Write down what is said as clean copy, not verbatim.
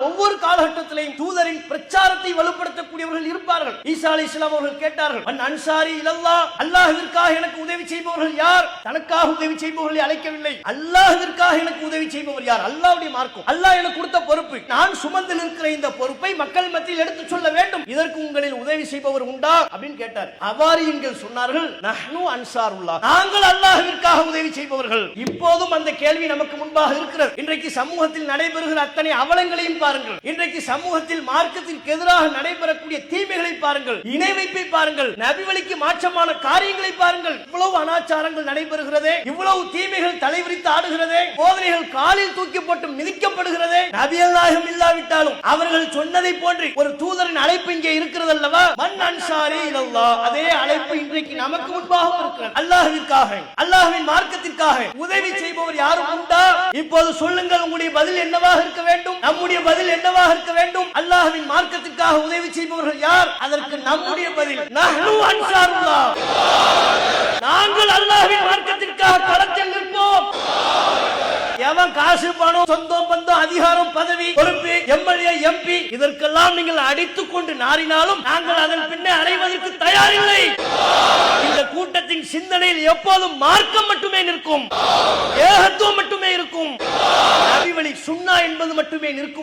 ஒவ்வொரு காலகட்டத்திலையும் தூதரின் பிரச்சாரத்தை வலுப்படுத்தக்கூடியவர்கள் இருப்பார்கள். ஈசா அலைஹிஸ்ஸலாம் அவர்கள் கேட்டார்கள், மன் அன்சாரி இலல்லாஹ், அல்லாஹ்விற்காக எனக்கு உதவி செய்பவர்கள் யார்? தனக்காக உதவி செய்பவர்களை அழைக்கவில்லை, அல்லாஹ்விற்காக எனக்கு உதவி செய்பவர் யார்? அல்லாஹ்வுடைய மார்க்கம், அல்லாஹ் எனக்கு கொடுத்த பொறுப்பு, நான் சுமந்து நிற்கிற இந்த பொறுப்பை மக்கள் மத்தியில் எடுத்து சொல்ல வேண்டும், இதற்கு உங்களில் உதவி செய்பவர் உண்டா அப்படின்னு கேட்டார். அவாரியன்கள் சொன்னார்கள், நஹ்னு அன்சாருல்லாஹ், நாங்கள் அல்லாஹ்விற்காக உதவி செய்பவர்கள். இப்போதும் அந்த கேள்வி நமக்கு முன்பாக இருக்கிறது. இன்றைக்கு சமூகத்தில் நடைபெறுகிற அத்தனை அவலங்களையும் பாருங்கள். இன்றைக்கு சமூகத்தில் மார்க்கத்திற்கு எதிராக நடைபெறக்கூடிய தீமைகளை பாருங்கள், இணை வைப்பை பாருங்கள், நபி வழிக்கு மாற்றமான காரியங்களை பாருங்கள். இவ்வளவு அனாச்சாரங்கள் நடைபெறுகிறதே, இவ்வளவு தீமைகள் தலைவிரித்து ஆடுகிறதே, போதனைகள் காலில் தூக்கி போட்டு மிதிக்கப்படுகிறதே. நபிகள் நாயகம் இல்லாவிட்டாலும் அவர்கள் சொன்னதை போன்று ஒரு தூதரின் அழைப்பு இங்கே இருக்கிறது அல்லவா? மன் அன்சாரி இலல்லாஹ், அதே அழைப்பு இன்றைக்கு நமக்கு முன்பாக இருக்கிறது. அல்லாஹ்விற்காக, அல்லாஹ்வின் மார்க்கத்திற்காக உதவி செய்பவர் யாரும் உண்டா? இப்போது சொல்லுங்கள், உங்களுடைய பதில் என்னவாக இருக்க வேண்டும்? நம்முடைய பதில் என்னவாக இருக்க வேண்டும்? அல்லாஹ்வின் மார்க்கத்திற்காக உதவி செய்பவர்கள் யார்? அதற்கு நம்முடைய பதில் நஹ்னு அன்சாருல்லாஹ், நாங்கள் அல்லாஹ்வின் மார்க்கத்திற்காக களத்தில் நிற்போம். எவன் காசு, பணம், சொந்தம், பந்தம், அதிகாரம், பதவி, பொறுப்பு, எம்எல்ஏ, எம்பி, இதற்கெல்லாம் நீங்கள் அடித்துக் கொண்டு நாடினாலும் நாங்கள் அதன் பின்னே அடைவதற்கு தயாரில்லை. இந்த கூட்டத்தின் சிந்தனையில் எப்போதும் மார்க்கம் மட்டுமே நிற்கும், ஏகத்துவம் மட்டுமே இருக்கும், நபி வழி சுன்னா என்பது மட்டுமே நிற்கும்.